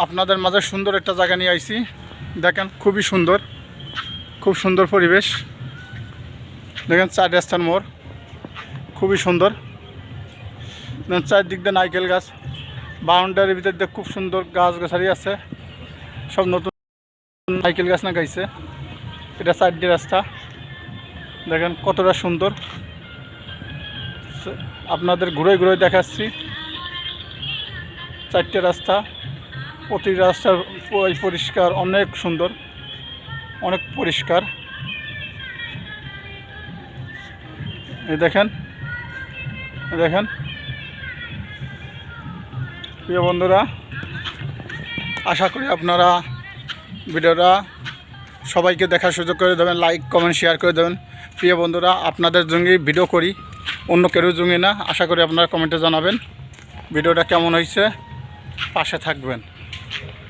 আপনাদের মাঝে সুন্দর একটা জায়গা নিয়ে আইছি। দেখেন খুবই সুন্দর, খুব সুন্দর পরিবেশ। দেখেন 4 রাস্তার মোড়, খুবই সুন্দর। চারদিক দিয়ে নারকেল গাছ, বাউন্ডারির ভিতর দিয়ে খুব সুন্দর গাছ গাছালি আছে, সব নতুন নারকেল গাছ না গাইছে। এটা 4 রাস্তা, দেখেন কতটা সুন্দর। আপনাদের ঘুরে ঘুরে দেখাচ্ছি 4টে রাস্তা, প্রতি রাস্তার পরিষ্কার, অনেক সুন্দর, অনেক পরিষ্কার। এই দেখেন, দেখেন প্রিয় বন্ধুরা, আশা করি আপনারা ভিডিওটা সবাইকে দেখার সুযোগ করে দেবেন, লাইক কমেন্ট শেয়ার করে দেবেন। প্রিয় বন্ধুরা, আপনাদের জন্য ভিডিও করি, অন্য কেউ জন্য না। আশা করি আপনারা কমেন্টে জানাবেন ভিডিওটা কেমন হয়েছে, পাশে থাকবেন।